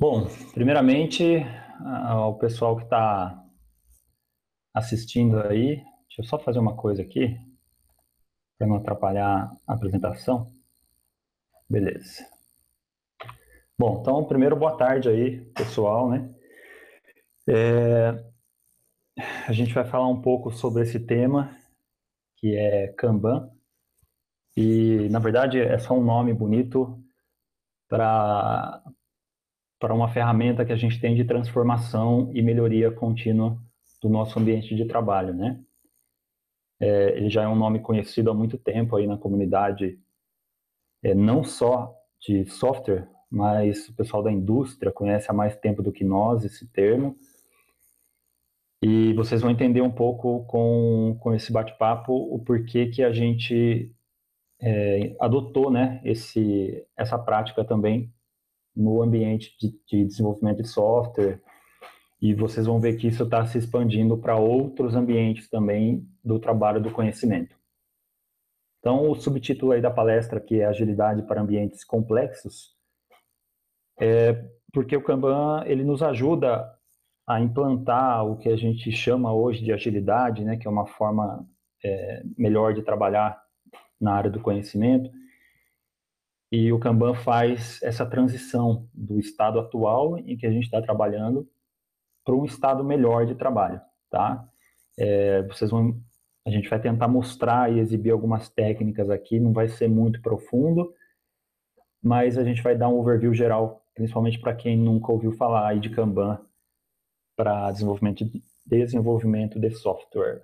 Bom, primeiramente, ao pessoal que está assistindo aí, deixa eu só fazer uma coisa aqui, para não atrapalhar a apresentação. Beleza. Bom, então, primeiro, boa tarde aí, pessoal, né? A gente vai falar um pouco sobre esse tema, que é Kanban, e, na verdade, é só um nome bonito para uma ferramenta que a gente tem de transformação e melhoria contínua do nosso ambiente de trabalho, né? Ele já é um nome conhecido há muito tempo aí na comunidade, não só de software, mas o pessoal da indústria conhece há mais tempo do que nós esse termo. E vocês vão entender um pouco com esse bate-papo o porquê que a gente adotou, né, essa prática também no ambiente de desenvolvimento de software. E vocês vão ver que isso está se expandindo para outros ambientes também do trabalho do conhecimento. Então, o subtítulo aí da palestra, que é Agilidade para Ambientes Complexos, porque o Kanban ele nos ajuda a implantar o que a gente chama hoje de agilidade, né, que é uma forma melhor de trabalhar na área do conhecimento. E o Kanban faz essa transição do estado atual em que a gente está trabalhando para um estado melhor de trabalho, tá? A gente vai tentar mostrar e exibir algumas técnicas aqui, não vai ser muito profundo, mas a gente vai dar um overview geral, principalmente para quem nunca ouviu falar aí de Kanban para desenvolvimento de software.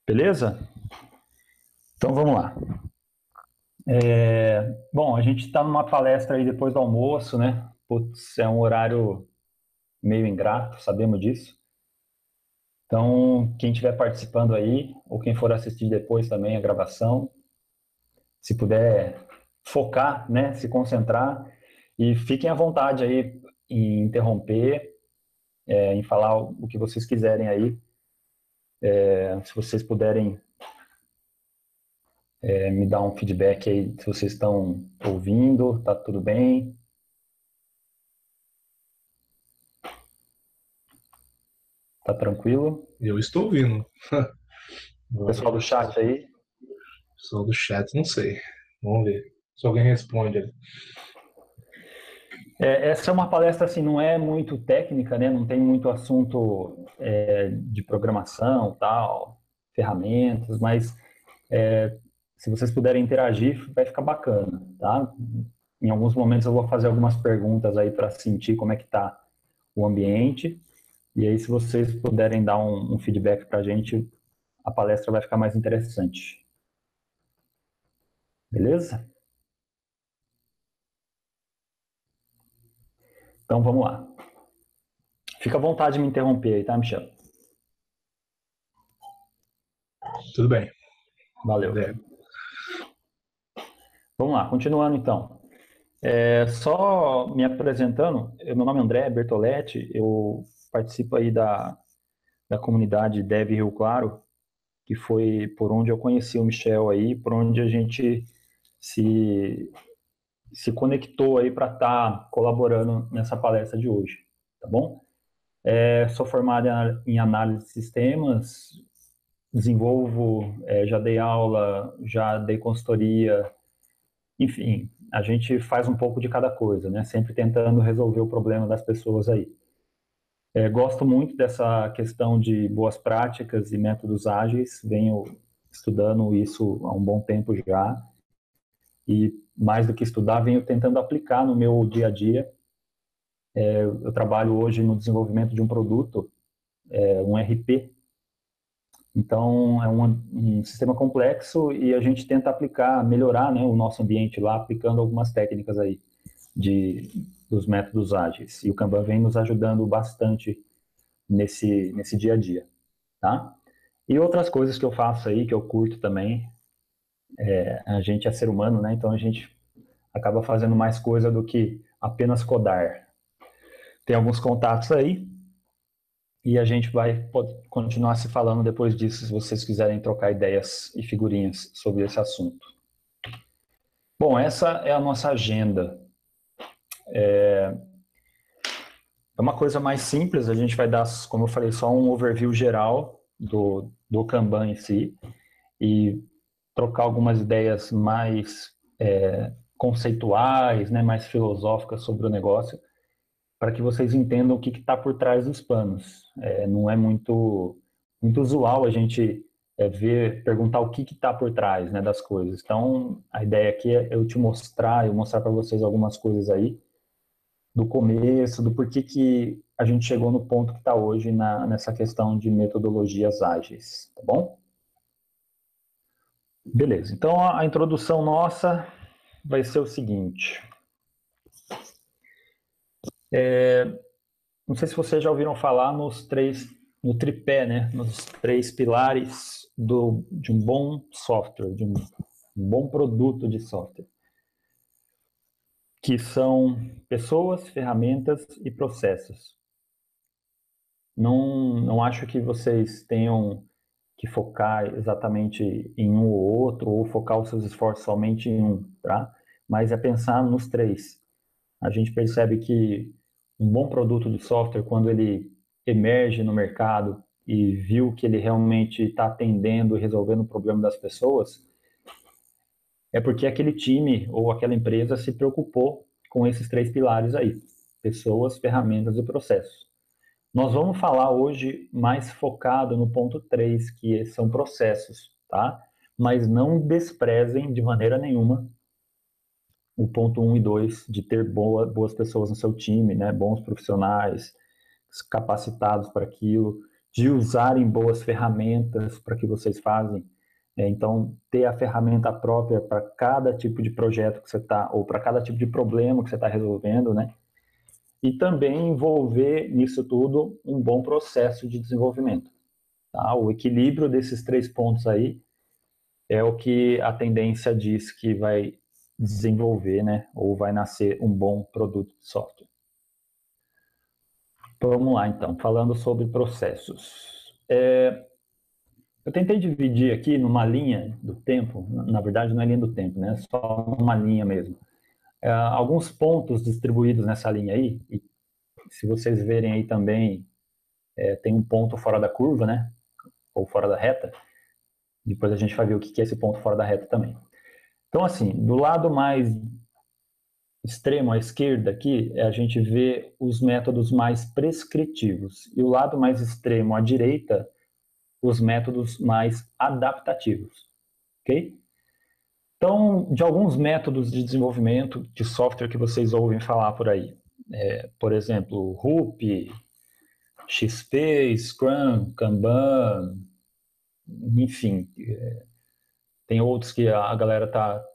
Beleza? Então vamos lá. Bom, a gente está numa palestra aí depois do almoço, né? Putz, é um horário meio ingrato, sabemos disso. Então, quem estiver participando aí, ou quem for assistir depois também a gravação, se puder focar, né, se concentrar, e fiquem à vontade aí em interromper, em falar o que vocês quiserem aí. Se vocês puderem me dar um feedback aí, se vocês estão ouvindo, tá tudo bem? Tá tranquilo? Eu estou ouvindo. Pessoal do chat aí? Sou do chat, não sei. Vamos ver se alguém responde ali. Essa é uma palestra, assim, não é muito técnica, né? Não tem muito assunto de programação, tal, ferramentas, mas se vocês puderem interagir, vai ficar bacana, tá? Em alguns momentos eu vou fazer algumas perguntas aí para sentir como é que tá o ambiente, e aí se vocês puderem dar um feedback para a gente, a palestra vai ficar mais interessante. Beleza? Então vamos lá. Fica à vontade de me interromper aí, tá, Michel? Tudo bem. Valeu. Vamos lá, continuando então. Só me apresentando, meu nome é André Bertoletti, eu participo aí da comunidade Dev Rio Claro, que foi por onde eu conheci o Michel aí, por onde a gente se, se conectou aí para estar colaborando nessa palestra de hoje, tá bom? Sou formado em análise de sistemas, desenvolvo, já dei aula, já dei consultoria, enfim, a gente faz um pouco de cada coisa, né? Sempre tentando resolver o problema das pessoas aí. Gosto muito dessa questão de boas práticas e métodos ágeis, venho estudando isso há um bom tempo já, e mais do que estudar, venho tentando aplicar no meu dia a dia. Eu trabalho hoje no desenvolvimento de um produto, um RP, então é um sistema complexo e a gente tenta aplicar, melhorar, né, o nosso ambiente lá, aplicando algumas técnicas aí dos métodos ágeis. E o Kanban vem nos ajudando bastante nesse dia a dia, tá? E outras coisas que eu faço aí, que eu curto também, a gente é ser humano, né? Então a gente acaba fazendo mais coisa do que apenas codar. Tem alguns contatos aí e a gente vai continuar se falando depois disso, se vocês quiserem trocar ideias e figurinhas sobre esse assunto. Bom, essa é a nossa agenda. É uma coisa mais simples, a gente vai dar, como eu falei, só um overview geral do Kanban em si e trocar algumas ideias mais conceituais, né, mais filosóficas sobre o negócio, para que vocês entendam o que está por trás dos panos. Não é muito usual a gente perguntar o que está por trás, né, das coisas. Então, a ideia aqui é eu mostrar para vocês algumas coisas aí do começo, do porquê que a gente chegou no ponto que está hoje nessa questão de metodologias ágeis, tá bom? Beleza, então a introdução nossa vai ser o seguinte. Não sei se vocês já ouviram falar no tripé, né? Nos três pilares de um bom software, de um bom produto de software, que são pessoas, ferramentas e processos. Não acho que vocês tenham que focar exatamente em um ou outro, ou focar os seus esforços somente em um, tá? Mas é pensar nos três. A gente percebe que um bom produto de software, quando ele emerge no mercado e viu que ele realmente está atendendo e resolvendo o problema das pessoas, é porque aquele time ou aquela empresa se preocupou com esses três pilares aí: pessoas, ferramentas e processos. Nós vamos falar hoje mais focado no ponto 3, que são processos, tá? Mas não desprezem de maneira nenhuma o ponto 1 e 2 de ter boas pessoas no seu time, né? Bons profissionais, capacitados para aquilo, de usarem boas ferramentas para que vocês fazem. Então, ter a ferramenta própria para cada tipo de projeto que você está, ou para cada tipo de problema que você está resolvendo, né? E também envolver nisso tudo um bom processo de desenvolvimento. Tá? O equilíbrio desses três pontos aí é o que a tendência diz que vai desenvolver, né? Ou vai nascer um bom produto de software. Vamos lá, então, falando sobre processos. Eu tentei dividir aqui numa linha do tempo, na verdade não é linha do tempo, né? É só uma linha mesmo. Alguns pontos distribuídos nessa linha aí, e se vocês verem aí também, tem um ponto fora da curva, né? Ou fora da reta. Depois a gente vai ver o que é esse ponto fora da reta também. Então, assim, do lado mais extremo à esquerda aqui, a gente vê os métodos mais prescritivos. E o lado mais extremo à direita, os métodos mais adaptativos. Ok? Então, de alguns métodos de desenvolvimento de software que vocês ouvem falar por aí. Por exemplo, RUP, XP, Scrum, Kanban, enfim. Tem outros que a galera tá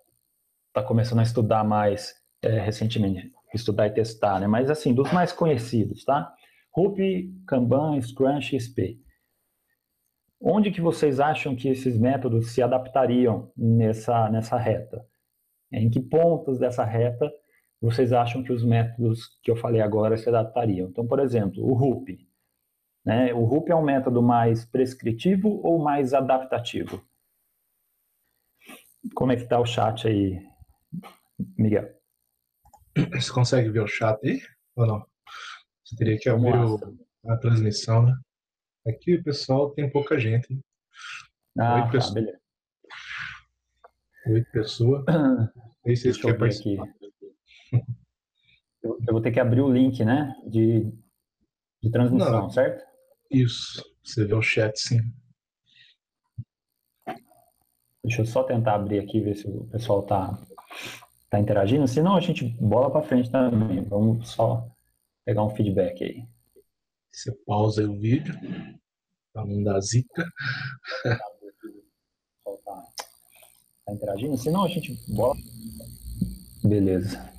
começando a estudar mais recentemente, estudar e testar, né? Mas assim, dos mais conhecidos, tá? RUP, Kanban, Scrum, XP. Onde que vocês acham que esses métodos se adaptariam nessa reta? Em que pontos dessa reta vocês acham que os métodos que eu falei agora se adaptariam? Então, por exemplo, o RUP. Né? O RUP é um método mais prescritivo ou mais adaptativo? Como é que está o chat aí, Miguel? Você consegue ver o chat aí? Ou não? Você teria que Vamos abrir lá. a transmissão, né? Aqui o pessoal tem pouca gente, né? Ah, Oito tá, pessoas. beleza. 8 pessoas. Aí vocês Deixa eu querem ver aqui. participar? Eu vou ter que abrir o link, né, de Não, transmissão, certo? isso. Você vê o chat, sim. Deixa eu só tentar abrir aqui, ver se o pessoal tá interagindo. Se não, a gente bola para frente também. Vamos só pegar um feedback aí. Você pausa aí o vídeo, para não dar zica. O pessoal tá interagindo. Se não, a gente bola. Beleza.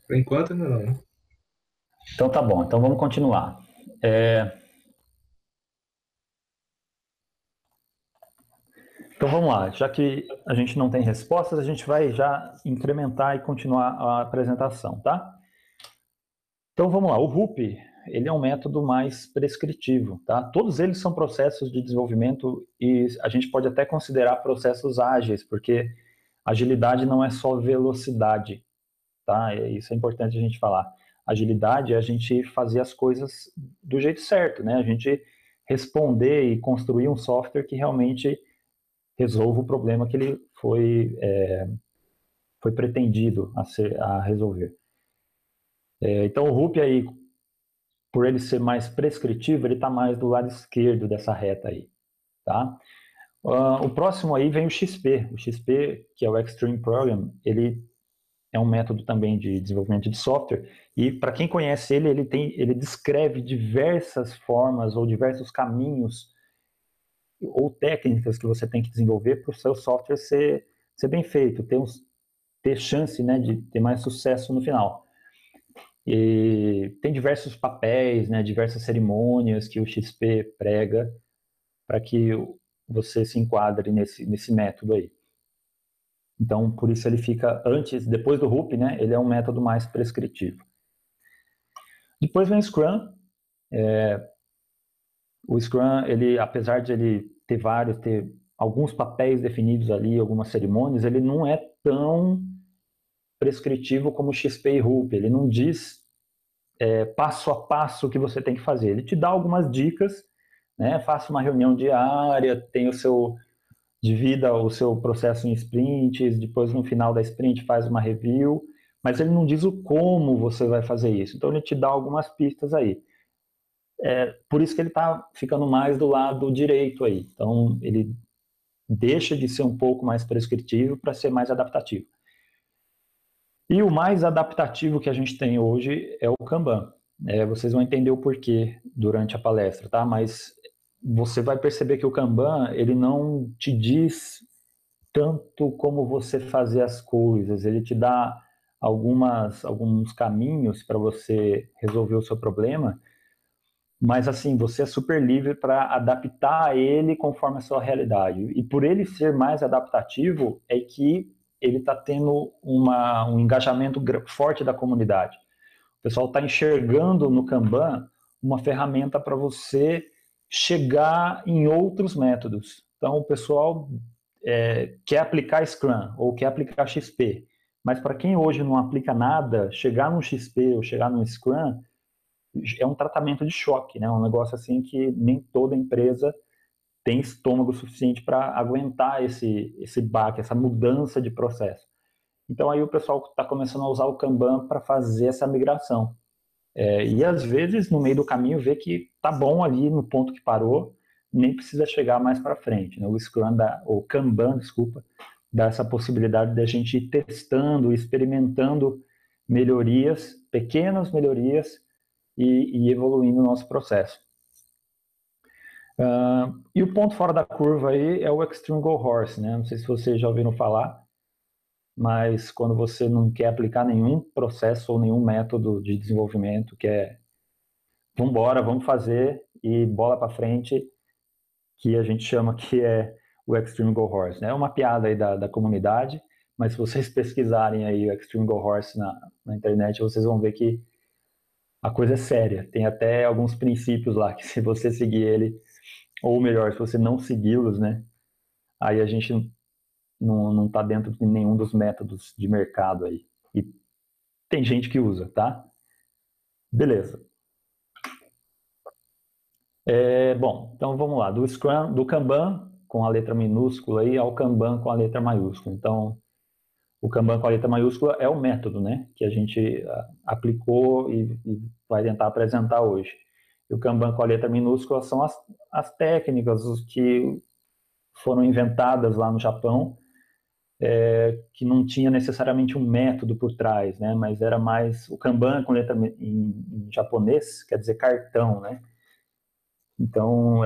Por enquanto ainda não, né? Então tá bom. Então vamos continuar. Então vamos lá. Já que a gente não tem respostas, a gente vai já incrementar e continuar a apresentação, tá? Então vamos lá, o RUP, ele é um método mais prescritivo, tá? Todos eles são processos de desenvolvimento e a gente pode até considerar processos ágeis, porque agilidade não é só velocidade, tá? Isso é importante a gente falar. Agilidade é a gente fazer as coisas do jeito certo, né? A gente responder e construir um software que realmente resolva o problema que ele foi pretendido a resolver. Então, o RUP aí, por ele ser mais prescritivo, ele está mais do lado esquerdo dessa reta aí, tá? O próximo aí vem o XP. O XP, que é o Extreme Program, ele é um método também de desenvolvimento de software, e para quem conhece ele, ele descreve diversas formas ou diversos caminhos ou técnicas que você tem que desenvolver para o seu software ser bem feito, ter chance, né, de ter mais sucesso no final. E tem diversos papéis, né, diversas cerimônias que o XP prega para que você se enquadre nesse método aí. Então, por isso ele fica depois do RUP, né, ele é um método mais prescritivo. Depois vem o Scrum. O Scrum, ele, apesar de ele ter alguns papéis definidos ali, algumas cerimônias, ele não é tão prescritivo como o XP e RUP. Ele não diz passo a passo o que você tem que fazer. Ele te dá algumas dicas, né? Faça uma reunião diária, divida o seu processo em sprints, depois no final da sprint faz uma review, mas ele não diz o como você vai fazer isso. Então ele te dá algumas pistas aí. Por isso que ele está ficando mais do lado direito aí. Então ele deixa de ser um pouco mais prescritivo para ser mais adaptativo. E o mais adaptativo que a gente tem hoje é o Kanban. Vocês vão entender o porquê durante a palestra, tá? Mas você vai perceber que o Kanban, ele não te diz tanto como você fazer as coisas, ele te dá alguns caminhos para você resolver o seu problema, mas assim, você é super livre para adaptar ele conforme a sua realidade. E por ele ser mais adaptativo, é que ele está tendo um engajamento forte da comunidade. O pessoal está enxergando no Kanban uma ferramenta para você chegar em outros métodos. Então, o pessoal quer aplicar Scrum ou quer aplicar XP, mas para quem hoje não aplica nada, chegar no XP ou chegar no Scrum é um tratamento de choque, né? Um negócio assim que nem toda empresa tem estômago suficiente para aguentar esse baque, essa mudança de processo. Então aí o pessoal está começando a usar o Kanban para fazer essa migração. E às vezes no meio do caminho vê que tá bom ali no ponto que parou, nem precisa chegar mais para frente, né? O Kanban, desculpa, dá essa possibilidade de a gente ir testando, experimentando melhorias, pequenas melhorias e evoluindo o nosso processo. E o ponto fora da curva aí é o Extreme Go Horse, né? Não sei se vocês já ouviram falar, mas quando você não quer aplicar nenhum processo ou nenhum método de desenvolvimento, que vamos embora, vamos fazer e bola para frente, que a gente chama que é o Extreme Go Horse, né? É uma piada aí da comunidade, mas se vocês pesquisarem aí o Extreme Go Horse na internet, vocês vão ver que a coisa é séria. Tem até alguns princípios lá que se você seguir ele, ou melhor, se você não segui-los, né? Aí a gente não está dentro de nenhum dos métodos de mercado aí. E tem gente que usa, tá? Beleza. Bom, então vamos lá. Do Scrum, do Kanban com a letra minúscula aí ao Kanban com a letra maiúscula. Então, o Kanban com a letra maiúscula é o método, né? Que a gente aplicou e vai tentar apresentar hoje. E o Kanban com a letra minúscula são as técnicas, os que foram inventadas lá no Japão, que não tinha necessariamente um método por trás, né? Mas era mais o Kanban com letra em japonês, quer dizer cartão, né? Então,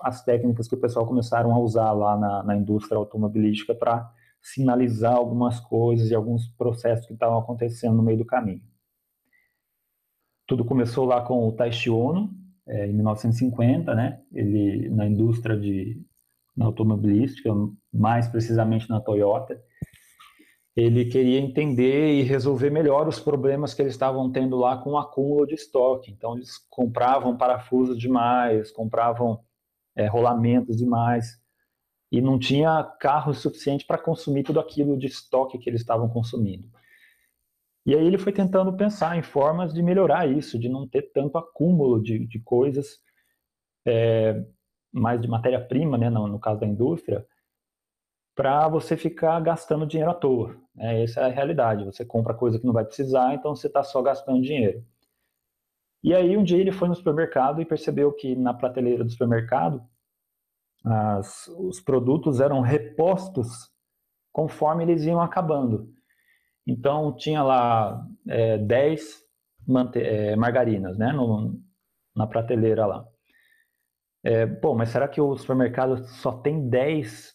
as técnicas que o pessoal começaram a usar lá na indústria automobilística para sinalizar algumas coisas e alguns processos que estavam acontecendo no meio do caminho. Tudo começou lá com o Taishi Ono, em 1950, né? Ele na indústria na automobilística, mais precisamente na Toyota, ele queria entender e resolver melhor os problemas que eles estavam tendo lá com o acúmulo de estoque. Então, eles compravam parafusos demais, compravam rolamentos demais, e não tinha carro suficiente para consumir tudo aquilo de estoque que eles estavam consumindo. E aí ele foi tentando pensar em formas de melhorar isso, de não ter tanto acúmulo de coisas, mais de matéria-prima, né, no caso da indústria, para você ficar gastando dinheiro à toa. Né? Essa é a realidade. Você compra coisa que não vai precisar, então você está só gastando dinheiro. E aí um dia ele foi no supermercado e percebeu que na prateleira do supermercado os produtos eram repostos conforme eles iam acabando. Então tinha lá 10 margarinas, né, na prateleira lá. Pô, mas será que o supermercado só tem 10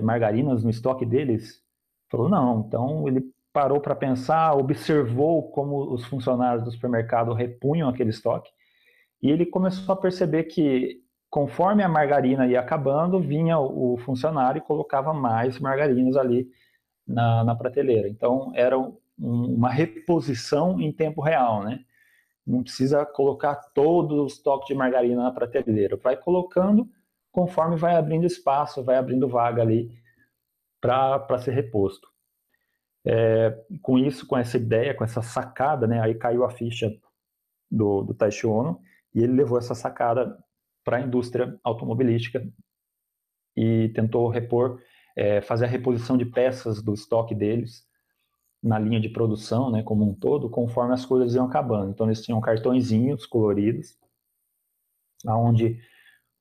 margarinas no estoque deles? Falou, não. Então ele parou para pensar, observou como os funcionários do supermercado repunham aquele estoque e ele começou a perceber que conforme a margarina ia acabando, vinha o funcionário e colocava mais margarinas ali na prateleira. Então era uma reposição em tempo real, né? Não precisa colocar todo o estoque de margarina na prateleira. Vai colocando conforme vai abrindo espaço, vai abrindo vaga ali para ser reposto. Com isso, com essa ideia, com essa sacada, né, aí caiu a ficha do Taishi Ono e ele levou essa sacada para a indústria automobilística e tentou fazer a reposição de peças do estoque deles na linha de produção, né, como um todo, conforme as coisas iam acabando. Então eles tinham cartõezinhos coloridos, aonde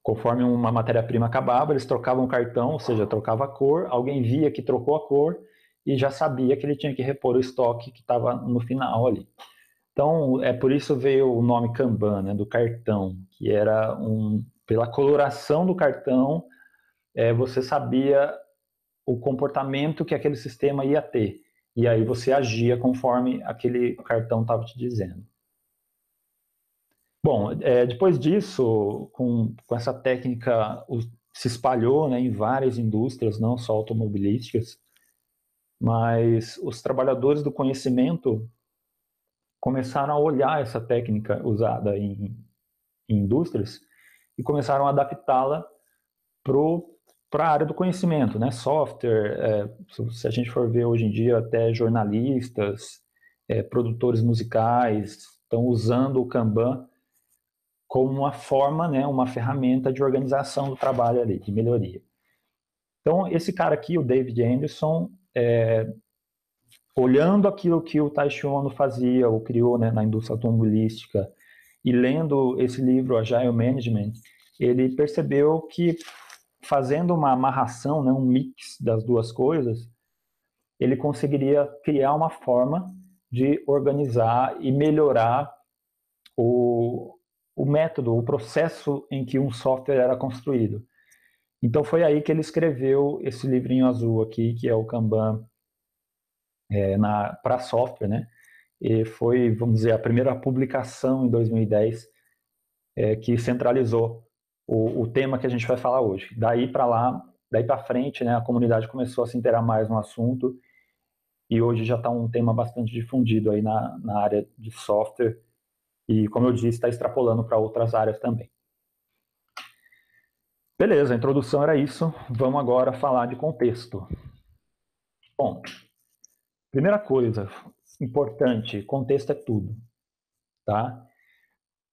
conforme uma matéria-prima acabava, eles trocavam o cartão, ou seja, trocava a cor, alguém via que trocou a cor e já sabia que ele tinha que repor o estoque que estava no final ali. Então, por isso veio o nome Kanban, né, do cartão, que era pela coloração do cartão, você sabia o comportamento que aquele sistema ia ter. E aí você agia conforme aquele cartão estava te dizendo. Bom, depois disso, com essa técnica se espalhou, né, em várias indústrias, não só automobilísticas, mas os trabalhadores do conhecimento começaram a olhar essa técnica usada em indústrias e começaram a adaptá-la para a área do conhecimento, né? Software, se a gente for ver hoje em dia, até jornalistas, produtores musicais estão usando o Kanban como uma forma, né, uma ferramenta de organização do trabalho ali, de melhoria. Então, esse cara aqui, o David Anderson, olhando aquilo que o Taishi Ono fazia, ou criou, né, na indústria automobilística, e lendo esse livro, Agile Management, ele percebeu que fazendo uma amarração, né, um mix das duas coisas, ele conseguiria criar uma forma de organizar e melhorar o método, o processo em que um software era construído. Então foi aí que ele escreveu esse livrinho azul aqui, que é o Kanban para software, né? E foi, vamos dizer, a primeira publicação em 2010 que centralizou o tema que a gente vai falar hoje. Daí para lá, daí para frente, né, a comunidade começou a se interar mais no assunto e hoje já está um tema bastante difundido aí na área de software e, como eu disse, está extrapolando para outras áreas também. Beleza, a introdução era isso. Vamos agora falar de contexto. Bom, primeira coisa importante, contexto é tudo, tá?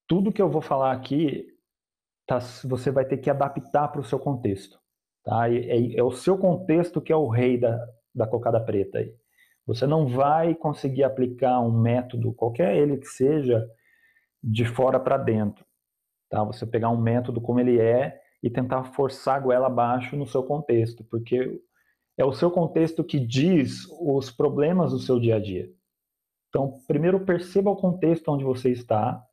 Tudo que eu vou falar aqui, você vai ter que adaptar para o seu contexto, tá? É o seu contexto que é o rei da cocada preta aí. Você não vai conseguir aplicar um método, qualquer ele que seja, de fora para dentro, tá? Você pegar um método como ele é e tentar forçar a goela abaixo no seu contexto, porque é o seu contexto que diz os problemas do seu dia a dia. Então, primeiro perceba o contexto onde você está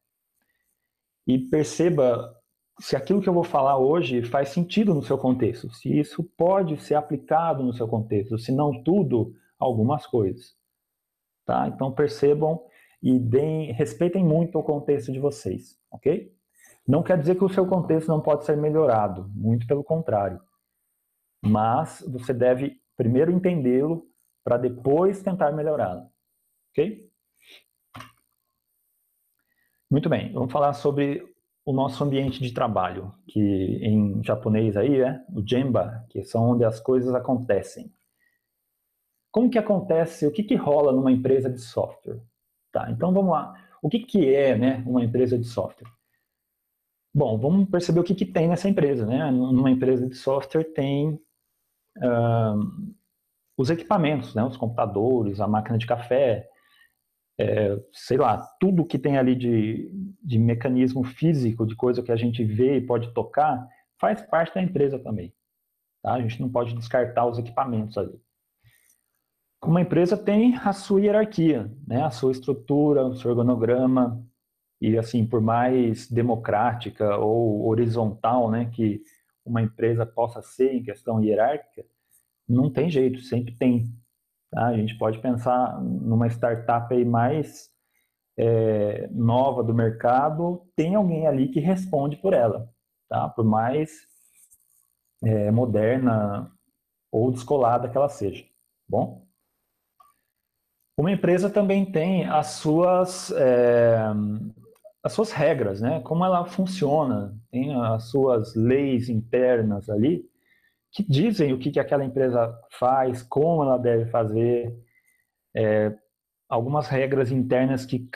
e perceba se aquilo que eu vou falar hoje faz sentido no seu contexto, se isso pode ser aplicado no seu contexto, se não tudo, algumas coisas. Tá? Então percebam e respeitem muito o contexto de vocês, ok? Não quer dizer que o seu contexto não pode ser melhorado, muito pelo contrário. Mas você deve primeiro entendê-lo para depois tentar melhorá-lo, ok? Muito bem, vamos falar sobre o nosso ambiente de trabalho, que em japonês aí é o Gemba, que são onde as coisas acontecem. como que acontece, o que que rola numa empresa de software? Tá, então vamos lá. O que que é, né, uma empresa de software? Bom, vamos perceber o que que tem nessa empresa, né? Numa empresa de software tem os equipamentos, né? Os computadores, a máquina de café, sei lá, tudo que tem ali de mecanismo físico, de coisa que a gente vê e pode tocar, faz parte da empresa também. Tá? A gente não pode descartar os equipamentos ali. Uma empresa tem a sua hierarquia, né? A sua estrutura, o seu organograma, e assim, por mais democrática ou horizontal, né, que uma empresa possa ser em questão hierárquica, não tem jeito, sempre tem. Tá? A gente pode pensar numa startup aí mais nova do mercado, tem alguém ali que responde por ela, tá? Por mais moderna ou descolada que ela seja. Bom, uma empresa também tem as suas regras, né? Como ela funciona, tem as suas leis internas ali que dizem o que aquela empresa faz, como ela deve fazer, algumas regras internas que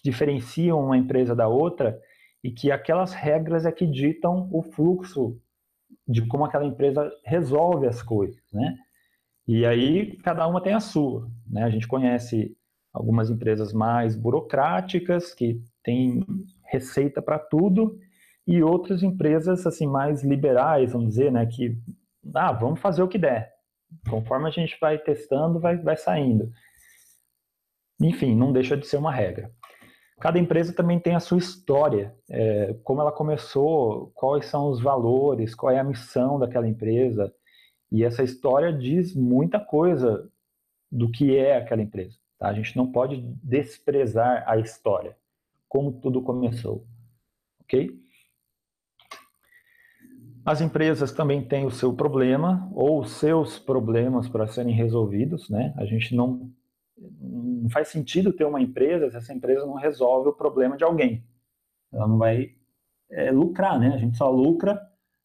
diferenciam uma empresa da outra e que aquelas regras é que ditam o fluxo de como aquela empresa resolve as coisas, né? E aí cada uma tem a sua, né? A gente conhece algumas empresas mais burocráticas que têm receita para tudo e outras empresas assim mais liberais, vamos dizer, né? Que vamos fazer o que der. Conforme a gente vai testando, vai saindo. Enfim, não deixa de ser uma regra. Cada empresa também tem a sua história, como ela começou, quais são os valores, qual é a missão daquela empresa. E essa história diz muita coisa do que é aquela empresa. Tá? A gente não pode desprezar a história, como tudo começou. Ok? As empresas também têm o seu problema ou os seus problemas para serem resolvidos. Né? A gente não faz sentido ter uma empresa se essa empresa não resolve o problema de alguém. Ela não vai lucrar, né? A gente só lucra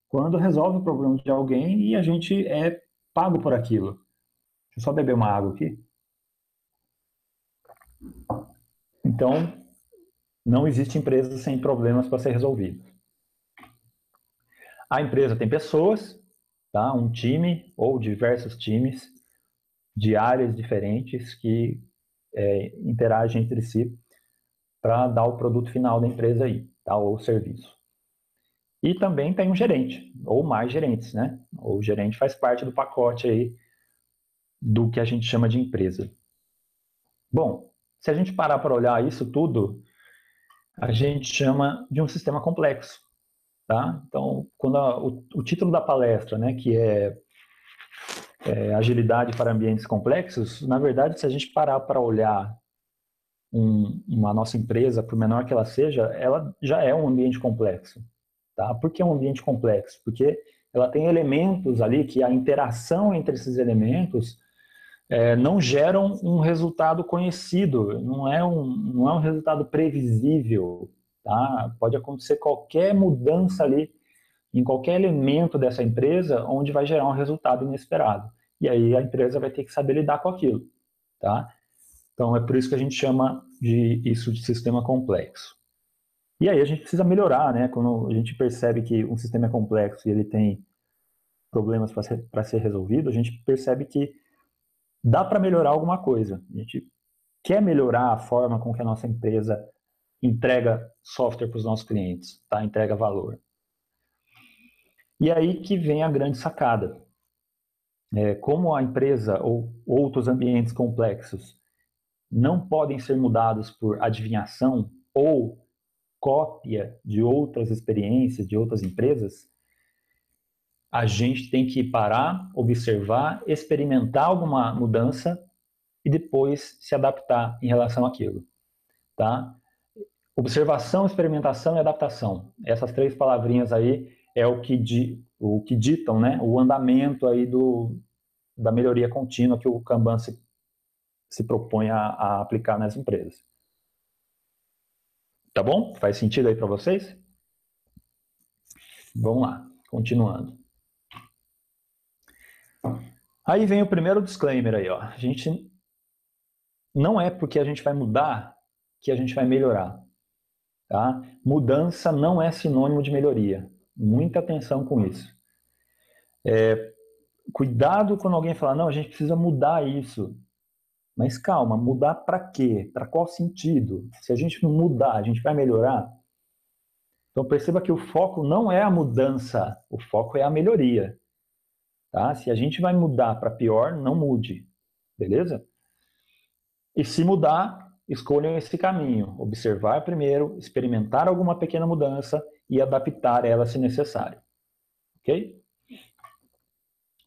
quando resolve o problema de alguém e a gente é pago por aquilo. Deixa eu só beber uma água aqui. Então, não existe empresa sem problemas para ser resolvidos. A empresa tem pessoas, tá? Um time ou diversos times de áreas diferentes que interagem entre si para dar o produto final da empresa aí, tá? Ou serviço. E também tem um gerente, ou mais gerentes, né? O gerente faz parte do pacote aí do que a gente chama de empresa. Bom, se a gente parar para olhar isso tudo, a gente chama de um sistema complexo, tá? Então, quando o título da palestra, né, que é agilidade para ambientes complexos, na verdade, se a gente parar para olhar uma nossa empresa, por menor que ela seja, ela já é um ambiente complexo, tá? Por que um ambiente complexo? Porque ela tem elementos ali que a interação entre esses elementos não geram um resultado conhecido, não é um resultado previsível, tá? Pode acontecer qualquer mudança ali em qualquer elemento dessa empresa onde vai gerar um resultado inesperado. E aí a empresa vai ter que saber lidar com aquilo, tá? Então é por isso que a gente chama isso de sistema complexo. E aí a gente precisa melhorar, né? Quando a gente percebe que um sistema é complexo e ele tem problemas para ser resolvido, a gente percebe que dá para melhorar alguma coisa. A gente quer melhorar a forma com que a nossa empresa entrega software para os nossos clientes, tá? Entrega valor. E aí que vem a grande sacada. Como a empresa ou outros ambientes complexos não podem ser mudados por adivinhação ou cópia de outras experiências de outras empresas, a gente tem que parar, observar, experimentar alguma mudança e depois se adaptar em relação àquilo, tá? Observação, experimentação e adaptação. Essas três palavrinhas aí é o que ditam, né, o andamento aí da melhoria contínua que o Kanban se propõe a aplicar nas empresas. Tá bom? Faz sentido aí para vocês? Vamos lá, continuando. Aí vem o primeiro disclaimer aí, ó. A gente não é porque a gente vai mudar que a gente vai melhorar, tá? Mudança não é sinônimo de melhoria. Muita atenção com isso. Cuidado quando alguém falar, não, a gente precisa mudar isso. Mas calma, mudar para quê? Para qual sentido? Se a gente não mudar, a gente vai melhorar? Então perceba que o foco não é a mudança, o foco é a melhoria, tá? Se a gente vai mudar para pior, não mude, beleza? E se mudar, escolham esse caminho, observar primeiro, experimentar alguma pequena mudança e adaptar ela se necessário, ok?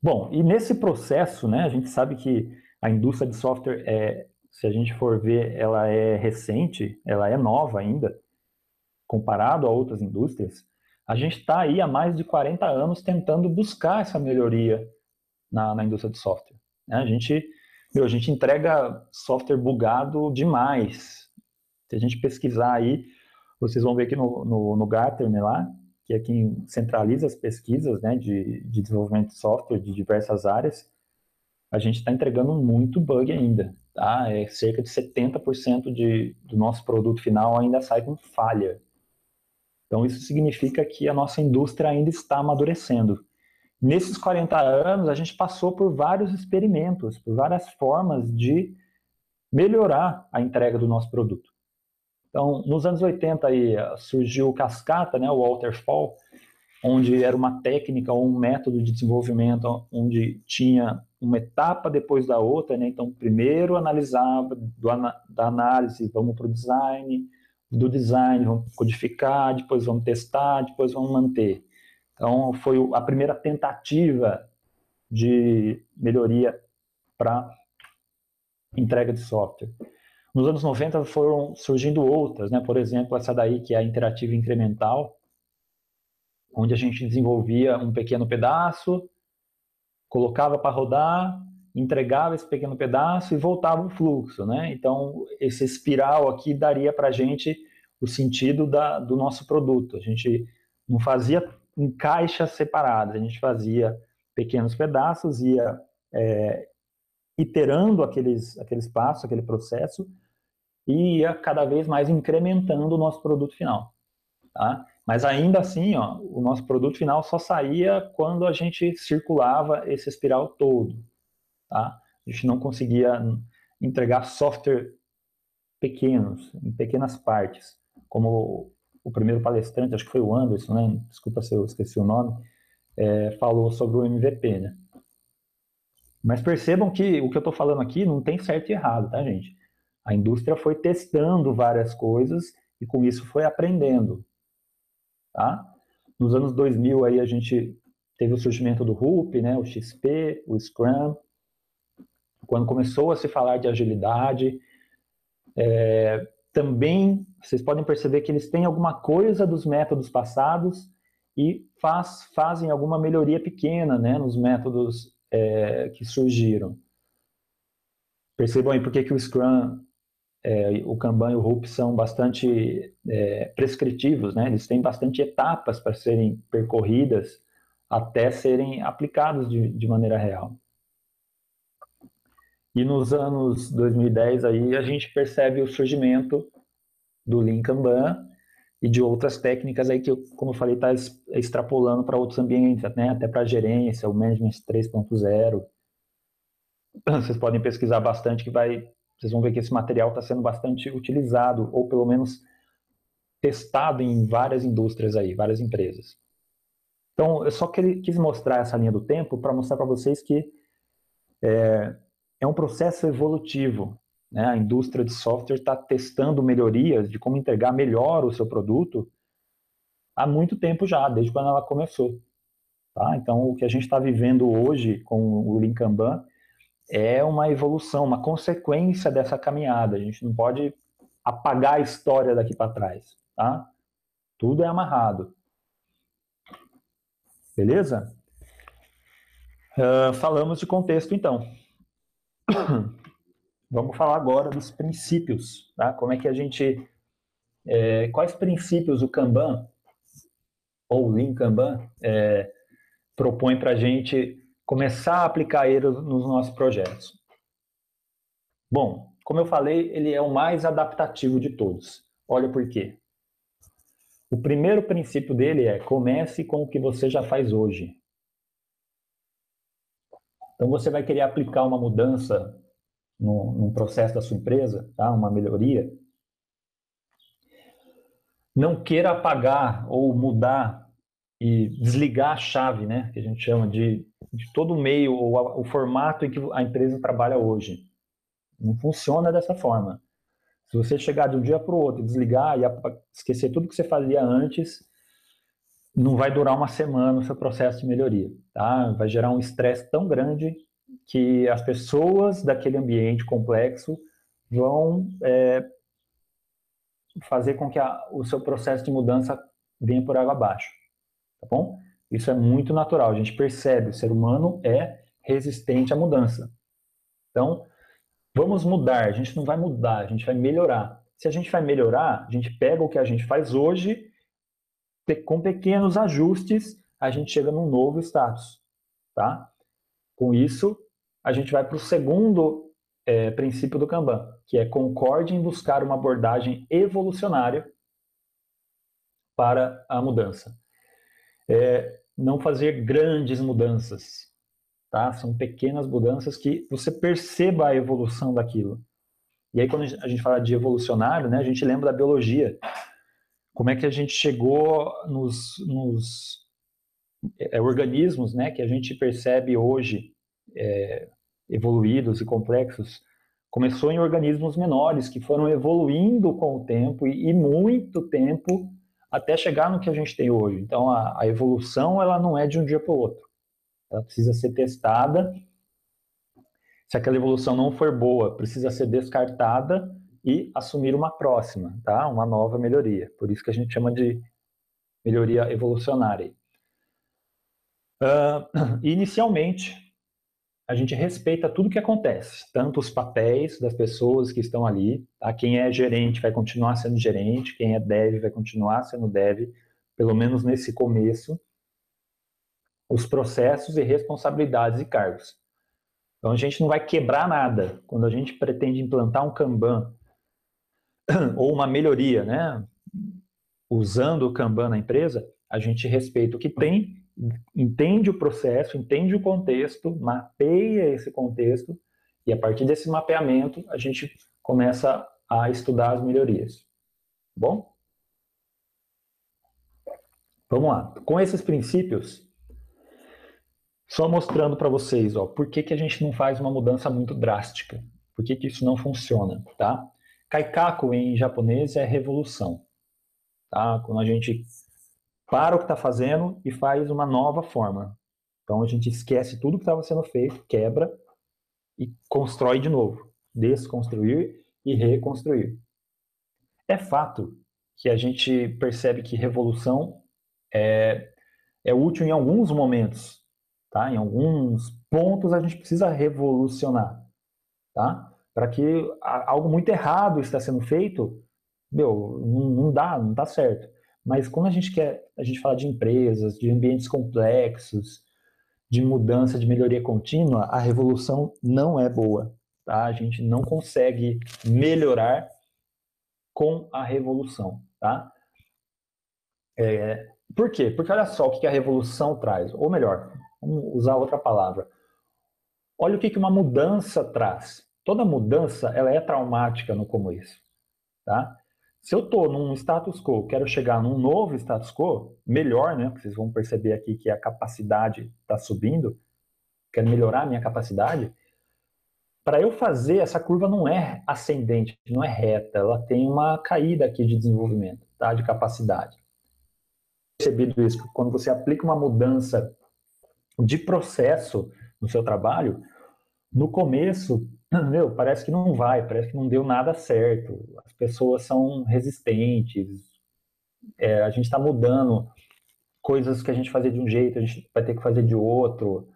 Bom, e nesse processo, né, a gente sabe que a indústria de software se a gente for ver, ela é recente, ela é nova ainda, comparado a outras indústrias. A gente está aí há mais de 40 anos tentando buscar essa melhoria na indústria de software. Né? A gente entrega software bugado demais. Se a gente pesquisar aí, vocês vão ver que no Gartner lá, que é quem centraliza as pesquisas, né, de desenvolvimento de software de diversas áreas, a gente está entregando muito bug ainda. Tá? Cerca de 70% do nosso produto final ainda sai com falha. Então, isso significa que a nossa indústria ainda está amadurecendo. Nesses 40 anos, a gente passou por vários experimentos, por várias formas de melhorar a entrega do nosso produto. Então, nos anos 80 aí, surgiu o Cascata, né, o Waterfall, onde era uma técnica ou um método de desenvolvimento onde tinha uma etapa depois da outra, né? Então, primeiro analisava, da análise, vamos para o design, do design, vamos codificar, depois vamos testar, depois vamos manter. Então, foi a primeira tentativa de melhoria para entrega de software. Nos anos 90 foram surgindo outras, né? Por exemplo, essa daí que é a interativa incremental, onde a gente desenvolvia um pequeno pedaço, colocava para rodar, entregava esse pequeno pedaço e voltava o fluxo, né? Então, esse espiral aqui daria para a gente o sentido do nosso produto. A gente não fazia em caixas separadas, a gente fazia pequenos pedaços, ia iterando aqueles passos, aquele processo, e ia cada vez mais incrementando o nosso produto final. Tá? Mas ainda assim, ó, o nosso produto final só saía quando a gente circulava esse espiral todo. Tá? A gente não conseguia entregar software pequenos, em pequenas partes, como o primeiro palestrante, acho que foi o Anderson, né? Desculpa se eu esqueci o nome, falou sobre o MVP. Né? Mas percebam que o que eu estou falando aqui não tem certo e errado, tá, gente? A indústria foi testando várias coisas e com isso foi aprendendo. Tá? Nos anos 2000 aí a gente teve o surgimento do RUP, né, o XP, o Scrum, quando começou a se falar de agilidade, também vocês podem perceber que eles têm alguma coisa dos métodos passados e fazem alguma melhoria pequena, né, nos métodos que surgiram. Percebam aí por que o Scrum, o Kanban e o RUP são bastante prescritivos, né? Eles têm bastante etapas para serem percorridas até serem aplicados de maneira real. E nos anos 2010 aí a gente percebe o surgimento do Lean Kanban e de outras técnicas aí que, como eu falei, está extrapolando para outros ambientes, né? Até para a gerência, o Management 3.0. Vocês podem pesquisar bastante vocês vão ver que esse material está sendo bastante utilizado, ou pelo menos testado em várias indústrias aí, várias empresas. Então, eu só quis mostrar essa linha do tempo para mostrar para vocês que é um processo evolutivo. Né? A indústria de software está testando melhorias de como entregar melhor o seu produto há muito tempo já, desde quando ela começou. Tá? Então, o que a gente está vivendo hoje com o Lean Kanban é uma evolução, uma consequência dessa caminhada. A gente não pode apagar a história daqui para trás. Tá? Tudo é amarrado. Beleza? Falamos de contexto, então. Vamos falar agora dos princípios. Tá? Como é que a gente... quais princípios o Kanban, ou o Lean Kanban, propõe para a gente começar a aplicar ele nos nossos projetos? Bom, como eu falei, ele é o mais adaptativo de todos. Olha por quê. O primeiro princípio dele é: comece com o que você já faz hoje. Então você vai querer aplicar uma mudança num processo da sua empresa, tá? Uma melhoria. Não queira apagar ou mudar e desligar a chave, né? Que a gente chama de todo o meio ou o formato em que a empresa trabalha hoje. Não funciona dessa forma. Se você chegar de um dia para o outro, desligar e esquecer tudo que você fazia antes, não vai durar uma semana o seu processo de melhoria, tá? Vai gerar um estresse tão grande que as pessoas daquele ambiente complexo vão fazer com que o seu processo de mudança venha por água abaixo, tá bom? Isso é muito natural, a gente percebe, o ser humano é resistente à mudança. Então, vamos mudar, a gente não vai mudar, a gente vai melhorar. Se a gente vai melhorar, a gente pega o que a gente faz hoje, com pequenos ajustes, a gente chega num novo status, tá? Com isso, a gente vai para o segundo princípio do Kanban, que é concorde em buscar uma abordagem evolucionária para a mudança. Não fazer grandes mudanças, tá? São pequenas mudanças que você perceba a evolução daquilo. E aí, quando a gente fala de evolucionário, né, a gente lembra da biologia. Como é que a gente chegou nos organismos, né, que a gente percebe hoje evoluídos e complexos, começou em organismos menores que foram evoluindo com o tempo e muito tempo até chegar no que a gente tem hoje. Então, a evolução ela não é de um dia para o outro. Ela precisa ser testada. Se aquela evolução não for boa, precisa ser descartada e assumir uma próxima, tá? Uma nova melhoria. Por isso que a gente chama de melhoria evolucionária. Inicialmente, a gente respeita tudo que acontece, tanto os papéis das pessoas que estão ali, tá? Quem é gerente vai continuar sendo gerente, quem é dev vai continuar sendo dev, pelo menos nesse começo, os processos e responsabilidades e cargos. Então a gente não vai quebrar nada. Quando a gente pretende implantar um Kanban ou uma melhoria, né, usando o Kanban na empresa, a gente respeita o que tem, entende o processo, entende o contexto, mapeia esse contexto e a partir desse mapeamento a gente começa a estudar as melhorias. Bom? Vamos lá. Com esses princípios, só mostrando para vocês, ó, por que a gente não faz uma mudança muito drástica? Por que isso não funciona, tá? Kaikaku em japonês é revolução, tá? Quando a gente para o que está fazendo e faz uma nova forma. Então a gente esquece tudo que estava sendo feito, quebra e constrói de novo. Desconstruir e reconstruir. É fato que a gente percebe que revolução é útil em alguns momentos, tá? Em alguns pontos a gente precisa revolucionar, tá? Para que algo muito errado está sendo feito, meu, não dá, não dá certo. Mas quando a gente fala de empresas, de ambientes complexos, de mudança, de melhoria contínua, a revolução não é boa, tá? A gente não consegue melhorar com a revolução, tá? Por quê? Porque olha só o que a revolução traz, ou melhor, vamos usar outra palavra. Olha o que uma mudança traz. Toda mudança, ela é traumática no começo, tá? Se eu estou num status quo, quero chegar num novo status quo, melhor, né? Porque vocês vão perceber aqui que a capacidade está subindo, quero melhorar a minha capacidade. Para eu fazer, essa curva não é ascendente, não é reta, ela tem uma caída aqui de desenvolvimento, tá? De capacidade. Percebido isso, quando você aplica uma mudança de processo no seu trabalho, no começo, meu, parece que não vai, parece que não deu nada certo, as pessoas são resistentes, a gente está mudando coisas que a gente fazia de um jeito, a gente vai ter que fazer de outro.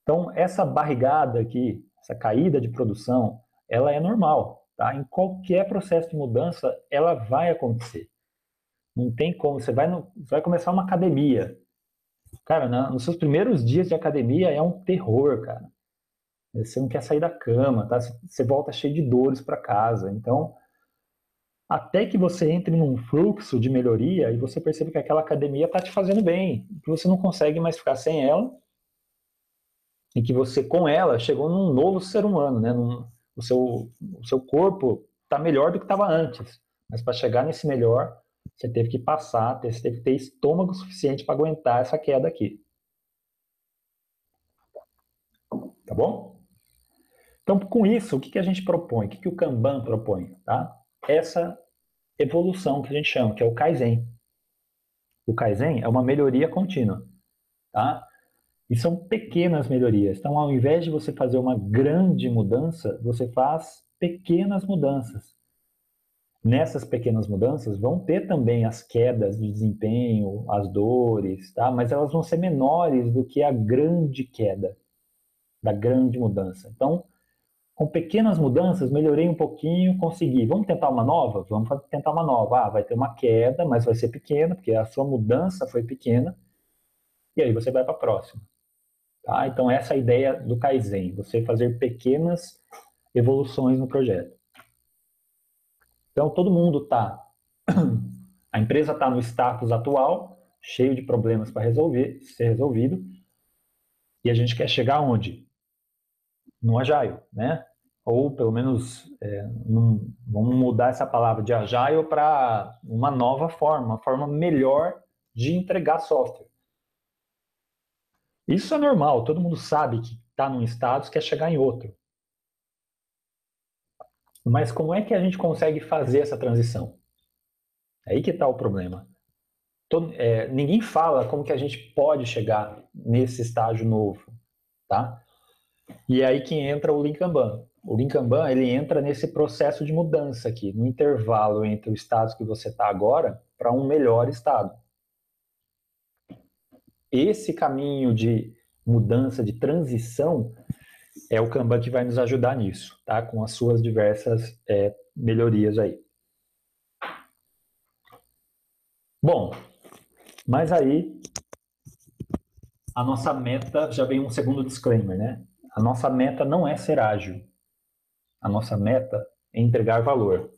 Então, essa barrigada aqui, essa caída de produção, ela é normal, tá? Em qualquer processo de mudança, ela vai acontecer. Não tem como, você vai começar uma academia. Cara, nos seus primeiros dias de academia é um terror, cara. Você não quer sair da cama, tá? Você volta cheio de dores para casa. Então, até que você entre num fluxo de melhoria e você percebe que aquela academia tá te fazendo bem, que você não consegue mais ficar sem ela e que você, com ela, chegou num novo ser humano, né? O seu corpo tá melhor do que estava antes. Mas para chegar nesse melhor, você teve que passar, você teve que ter estômago suficiente para aguentar essa queda aqui. Tá bom? Então, com isso, o que a gente propõe? O que o Kanban propõe? Tá? Essa evolução que a gente chama, que é o Kaizen. O Kaizen é uma melhoria contínua. Tá? E são pequenas melhorias. Então, ao invés de você fazer uma grande mudança, você faz pequenas mudanças. Nessas pequenas mudanças vão ter também as quedas de desempenho, as dores, tá? Mas elas vão ser menores do que a grande queda, da grande mudança. Então, com pequenas mudanças, melhorei um pouquinho, consegui. Vamos tentar uma nova? Vamos tentar uma nova. Ah, vai ter uma queda, mas vai ser pequena, porque a sua mudança foi pequena. E aí você vai para a próxima. Tá? Então, essa é a ideia do Kaizen, você fazer pequenas evoluções no projeto. Então, todo mundo está... A empresa está no status atual, cheio de problemas para resolver, ser resolvido, e a gente quer chegar onde? No Agile, né? Ou pelo menos vamos mudar essa palavra de Agile para uma nova forma, uma forma melhor de entregar software. Isso é normal, todo mundo sabe que está num status, quer chegar em outro. Mas como é que a gente consegue fazer essa transição? É aí que está o problema. Ninguém fala como que a gente pode chegar nesse estágio novo, tá? E é aí que entra o Lean Kanban. O Lean Kanban, ele entra nesse processo de mudança aqui, no intervalo entre o estado que você está agora para um melhor estado. Esse caminho de mudança, de transição, é o Kanban que vai nos ajudar nisso, tá? Com as suas diversas melhorias aí. Bom, mas aí a nossa meta, já vem um segundo disclaimer, né? A nossa meta não é ser ágil. A nossa meta é entregar valor.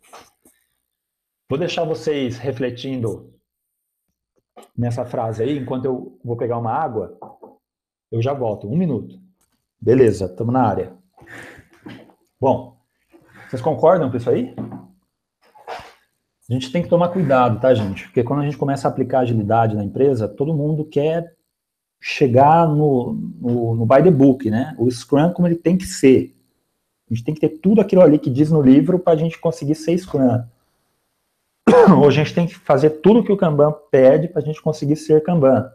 Vou deixar vocês refletindo nessa frase aí, enquanto eu vou pegar uma água, eu já volto. 1 minuto. Beleza, estamos na área. Bom, vocês concordam com isso aí? A gente tem que tomar cuidado, tá, gente? Porque quando a gente começa a aplicar agilidade na empresa, todo mundo quer chegar no by the book, né? O Scrum como ele tem que ser. A gente tem que ter tudo aquilo ali que diz no livro para a gente conseguir ser Scrum. Ou a gente tem que fazer tudo que o Kanban pede para a gente conseguir ser Kanban.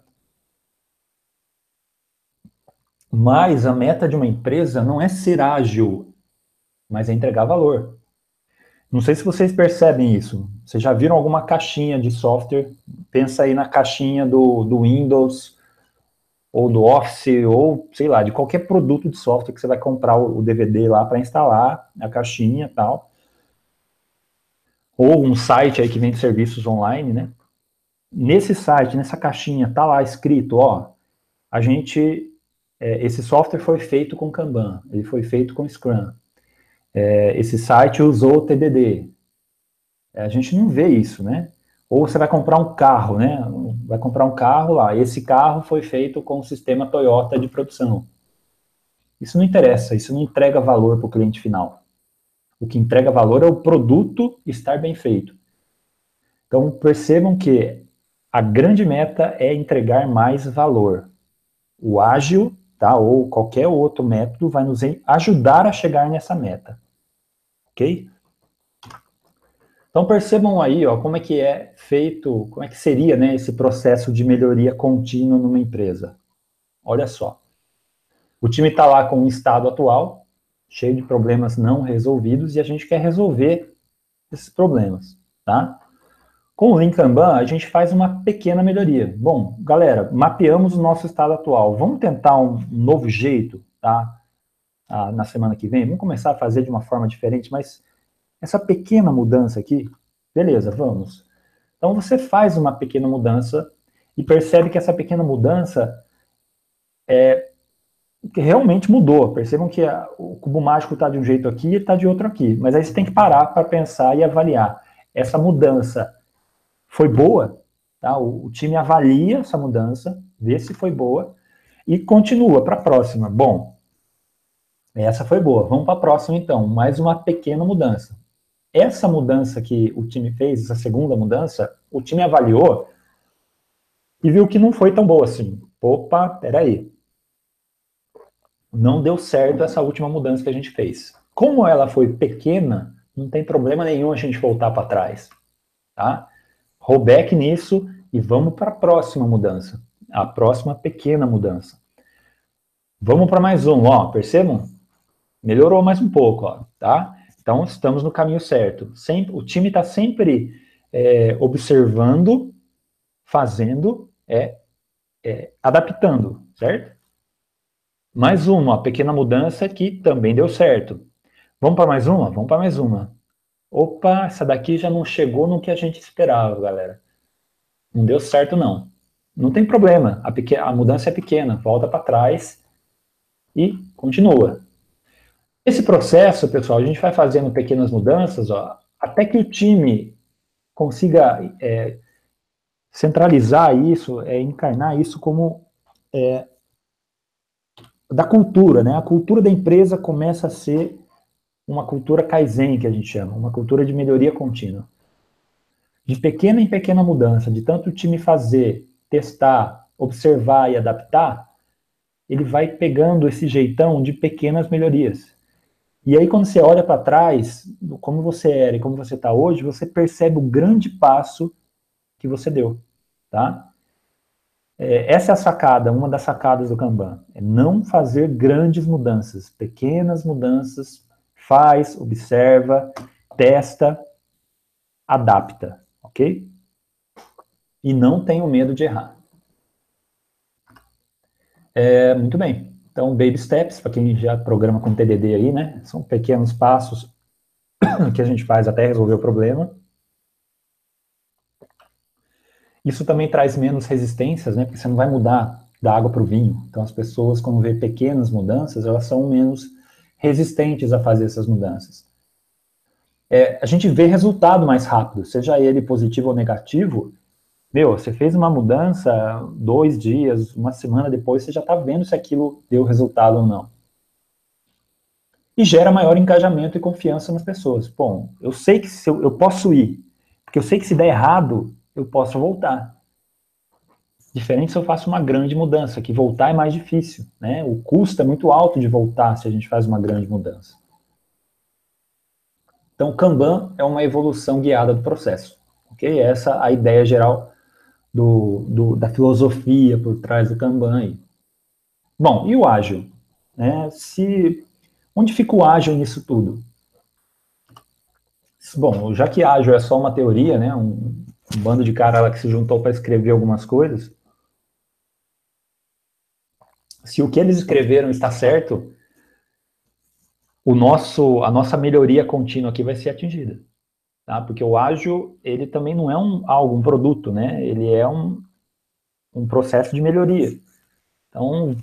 Mas a meta de uma empresa não é ser ágil, mas é entregar valor. Não sei se vocês percebem isso. Vocês já viram alguma caixinha de software? Pensa aí na caixinha do Windows, ou do Office, ou sei lá, de qualquer produto de software que você vai comprar o DVD lá para instalar, a caixinha e tal. Ou um site aí que vende serviços online, né? Nesse site, nessa caixinha, tá lá escrito, ó, esse software foi feito com Kanban, ele foi feito com Scrum. Esse site usou o TDD. A gente não vê isso, né? Ou você vai comprar um carro, né? Vai comprar um carro lá, esse carro foi feito com o sistema Toyota de produção. Isso não interessa, isso não entrega valor para o cliente final. O que entrega valor é o produto estar bem feito. Então, percebam que a grande meta é entregar mais valor. O ágil, tá, ou qualquer outro método vai nos ajudar a chegar nessa meta. Ok? Então percebam aí, ó, como é que é feito, como é que seria, né, esse processo de melhoria contínua numa empresa. Olha só. O time está lá com um estado atual, cheio de problemas não resolvidos, e a gente quer resolver esses problemas, tá? Com o Lean Kanban, a gente faz uma pequena melhoria. Bom, galera, mapeamos o nosso estado atual. Vamos tentar um novo jeito, tá? Na semana que vem. Vamos começar a fazer de uma forma diferente, mas essa pequena mudança aqui, beleza, vamos. Então você faz uma pequena mudança e percebe que essa pequena mudança que realmente mudou. Percebam que o cubo mágico está de um jeito aqui e está de outro aqui. Mas aí você tem que parar para pensar e avaliar. Essa mudança foi boa? Tá? O time avalia essa mudança, vê se foi boa e continua para a próxima. Bom, essa foi boa. Vamos para a próxima então. Mais uma pequena mudança. Essa mudança que o time fez, essa segunda mudança, o time avaliou e viu que não foi tão boa assim. Opa, peraí. Não deu certo essa última mudança que a gente fez. Como ela foi pequena, não tem problema nenhum a gente voltar para trás. Tá? Rollback nisso e vamos para a próxima mudança. A próxima pequena mudança. Vamos para mais um, ó, percebam? Melhorou mais um pouco, ó, tá? Então, estamos no caminho certo. Sempre, o time está sempre observando, fazendo, adaptando, certo? Mais uma pequena mudança que também deu certo. Vamos para mais uma? Vamos para mais uma. Opa, essa daqui já não chegou no que a gente esperava, galera. Não deu certo, não. Não tem problema, a mudança é pequena, volta para trás e continua. Esse processo, pessoal, a gente vai fazendo pequenas mudanças, ó, até que o time consiga centralizar isso, encarnar isso como da cultura, né? A cultura da empresa começa a ser uma cultura Kaizen, que a gente chama, uma cultura de melhoria contínua. De pequena em pequena mudança, de tanto o time fazer, testar, observar e adaptar, ele vai pegando esse jeitão de pequenas melhorias. E aí, quando você olha para trás, como você era e como você está hoje, você percebe o grande passo que você deu, tá? Essa é a sacada, uma das sacadas do Kanban. É não fazer grandes mudanças, pequenas mudanças, faz, observa, testa, adapta, ok? E não tenha medo de errar. Muito bem. Então, baby steps, para quem já programa com TDD aí, né? São pequenos passos que a gente faz até resolver o problema. Isso também traz menos resistências, né? Porque você não vai mudar da água para o vinho. Então, as pessoas, quando vê pequenas mudanças, elas são menos resistentes a fazer essas mudanças. A gente vê resultado mais rápido, seja ele positivo ou negativo. Meu, você fez uma mudança 2 dias, uma semana depois, você já está vendo se aquilo deu resultado ou não. E gera maior engajamento e confiança nas pessoas. Bom, eu sei que se eu posso ir, porque eu sei que se der errado, eu posso voltar. Diferente se eu faço uma grande mudança, que voltar é mais difícil, né? O custo é muito alto de voltar se a gente faz uma grande mudança. Então, o Kanban é uma evolução guiada do processo, ok? Essa é a ideia geral da filosofia por trás do Kanban aí. Bom, e o ágil? Onde fica o ágil nisso tudo? Bom, já que ágil é só uma teoria, né? Um bando de cara lá que se juntou para escrever algumas coisas, se o que eles escreveram está certo, a nossa melhoria contínua aqui vai ser atingida. Tá? Porque o ágil, ele também não é um produto, né? Ele é um processo de melhoria. Então,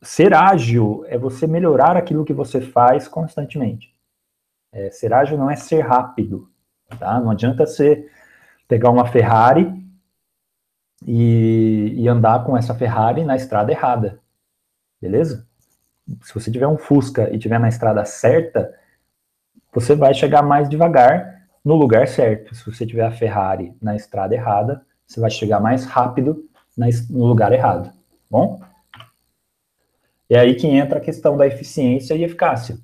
ser ágil é você melhorar aquilo que você faz constantemente. Ser ágil não é ser rápido, tá? Não adianta você pegar uma Ferrari e andar com essa Ferrari na estrada errada, beleza? Se você tiver um Fusca e tiver na estrada certa, você vai chegar mais devagar no lugar certo. Se você tiver a Ferrari na estrada errada, você vai chegar mais rápido no lugar errado, bom? É aí que entra a questão da eficiência e eficácia.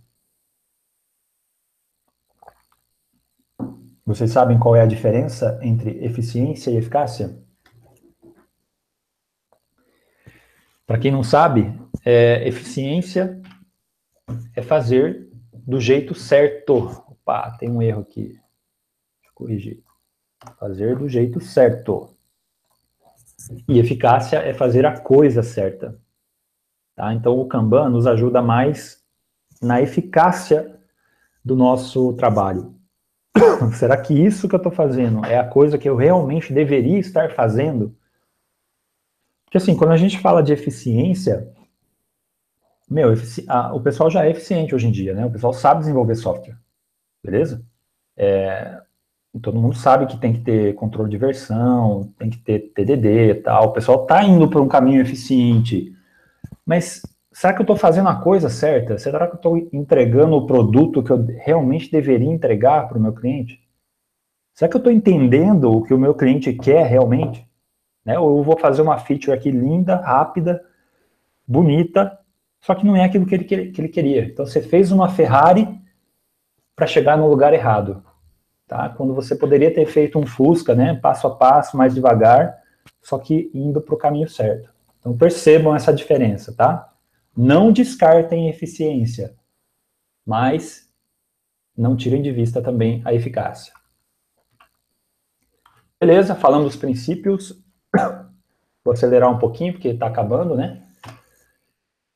Vocês sabem qual é a diferença entre eficiência e eficácia? Para quem não sabe, eficiência é fazer do jeito certo. Opa, tem um erro aqui. Deixa eu corrigir. Fazer do jeito certo. E eficácia é fazer a coisa certa. Tá? Então, o Kanban nos ajuda mais na eficácia do nosso trabalho. Será que isso que eu estou fazendo é a coisa que eu realmente deveria estar fazendo? Porque assim, quando a gente fala de eficiência, meu, o pessoal já é eficiente hoje em dia, né? O pessoal sabe desenvolver software, beleza? Todo mundo sabe que tem que ter controle de versão, tem que ter TDD e tal. O pessoal tá indo por um caminho eficiente. Mas será que eu estou fazendo a coisa certa? Será que eu estou entregando o produto que eu realmente deveria entregar para o meu cliente? Será que eu estou entendendo o que o meu cliente quer realmente? Né? Ou eu vou fazer uma feature aqui linda, rápida, bonita, só que não é aquilo que ele queria. Então você fez uma Ferrari para chegar no lugar errado. Tá? Quando você poderia ter feito um Fusca, né, passo a passo, mais devagar, só que indo para o caminho certo. Então percebam essa diferença, tá? Não descartem eficiência, mas não tirem de vista também a eficácia. Beleza, falamos dos princípios. Vou acelerar um pouquinho, porque está acabando, né?